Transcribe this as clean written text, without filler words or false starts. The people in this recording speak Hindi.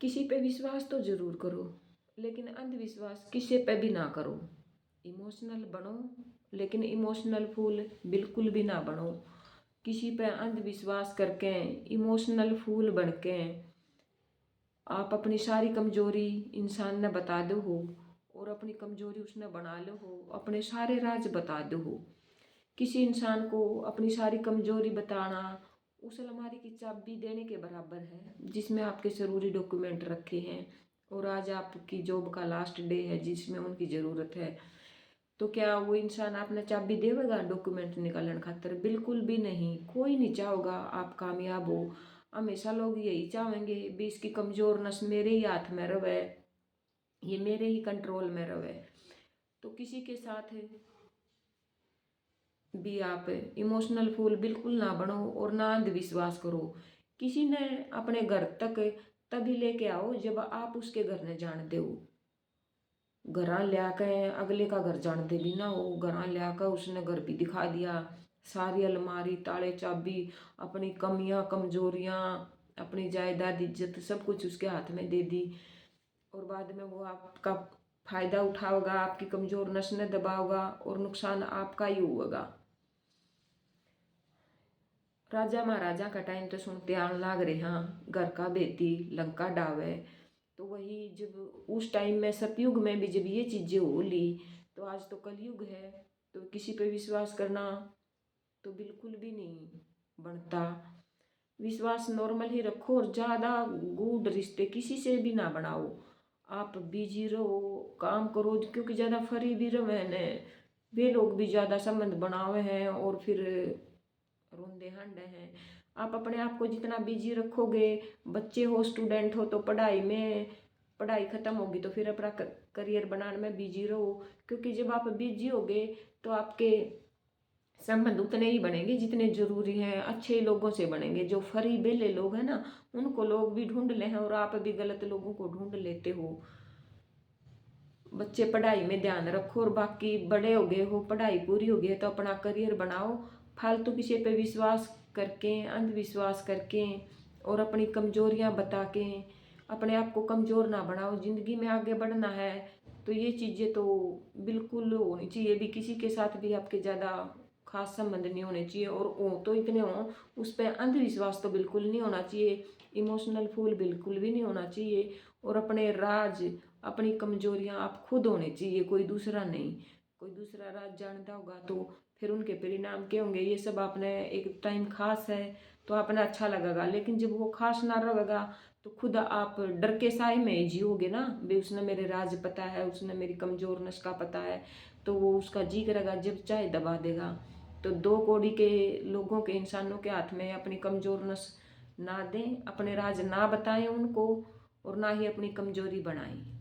किसी पे विश्वास तो ज़रूर करो, लेकिन अंधविश्वास किसी पे भी ना करो। इमोशनल बनो, लेकिन इमोशनल फूल बिल्कुल भी ना बनो। किसी पे अंधविश्वास करके, इमोशनल फूल बन के आप अपनी सारी कमजोरी इंसान ने बता दो हो, और अपनी कमजोरी उसने बना लो हो, अपने सारे राज बता दो हो। किसी इंसान को अपनी सारी कमजोरी बताना उस अलमारी की चाबी देने के बराबर है जिसमें आपके जरूरी डॉक्यूमेंट रखे हैं, और आज आपकी जॉब का लास्ट डे है जिसमें उनकी ज़रूरत है। तो क्या वो इंसान आपने चाबी देगा डॉक्यूमेंट निकालने खातर? बिल्कुल भी नहीं। कोई नहीं चाहोगा आप कामयाब हो। हमेशा लोग यही चाहेंगे भी इसकी कमजोर नस मेरे ही हाथ में रहे, ये मेरे ही कंट्रोल में रहे। तो किसी के साथ भी आप इमोशनल फूल बिल्कुल ना बनो और ना अंधविश्वास करो। किसी ने अपने घर तक तभी लेके आओ जब आप उसके घर ने जानते हो। घर लियाके अगले का घर जानते भी ना हो, घर लियाकर उसने घर भी दिखा दिया, सारी अलमारी ताले चाबी, अपनी कमियां कमजोरियां, अपनी जायदाद इज्जत सब कुछ उसके हाथ में दे दी, और बाद में वो आपका फायदा उठाओगा, आपकी कमजोर नसें दबाओगा और नुकसान आपका ही होगा। राजा महाराजा का टाइम तो सुनते आन लाग रहे, हाँ घर का बेटी लंका डावे। तो वही जब उस टाइम में सतयुग में भी जब ये चीजें हो ली, तो आज तो कलयुग है। तो किसी पे विश्वास करना तो बिल्कुल भी नहीं बनता। विश्वास नॉर्मल ही रखो और ज्यादा गूढ़ रिश्ते किसी से भी ना बनाओ। आप बिजी रहो, काम करो, क्योंकि ज्यादा फरी भी रहे ने वे लोग भी ज्यादा संबंध बनावे हैं और फिर रोंदे हंडे हैं। आप अपने आप को जितना बिजी रखोगे, बच्चे हो स्टूडेंट हो तो पढ़ाई में, पढ़ाई खत्म होगी तो फिर अपना करियर बनाने में बिजी रहो, क्योंकि जब आप बिजी होगे तो आपके संबंध उतने ही बनेंगे जितने जरूरी हैं, अच्छे लोगों से बनेंगे। जो फरी बेले लोग हैं ना, उनको लोग भी ढूंढ ले हैं और आप भी गलत लोगों को ढूंढ लेते हो। बच्चे पढ़ाई में ध्यान रखो, और बाकी बड़े हो गए हो, पढ़ाई पूरी हो गई है तो अपना करियर बनाओ। फालतू किसी पे विश्वास करके, अंधविश्वास करके और अपनी कमजोरियां बता के अपने आप को कमजोर ना बनाओ। जिंदगी में आगे बढ़ना है तो ये चीजें तो बिल्कुल होनी चाहिए भी। किसी के साथ भी आपके ज्यादा खास संबंध नहीं होने चाहिए, और हो तो इतने हो उस पर अंधविश्वास तो बिल्कुल नहीं होना चाहिए, इमोशनल फूल बिल्कुल भी नहीं होना चाहिए, और अपने राज अपनी कमजोरियां आप खुद होने चाहिए, कोई दूसरा नहीं। कोई दूसरा राज जानता होगा तो फिर उनके परिणाम क्या होंगे ये सब आपने एक टाइम खास है तो आपने अच्छा लगेगा, लेकिन जब वो खास ना रहेगा तो खुद आप डर के साए में जियोगे ना बे उसने मेरे राज पता है, उसने मेरी कमजोर नस का पता है, तो वो उसका जी करेगा जब चाहे दबा देगा। तो दो कौड़ी के लोगों के, इंसानों के हाथ में अपनी कमजोर नस ना दें, अपने राज ना बताएं उनको, और ना ही अपनी कमजोरी बढ़ाएं।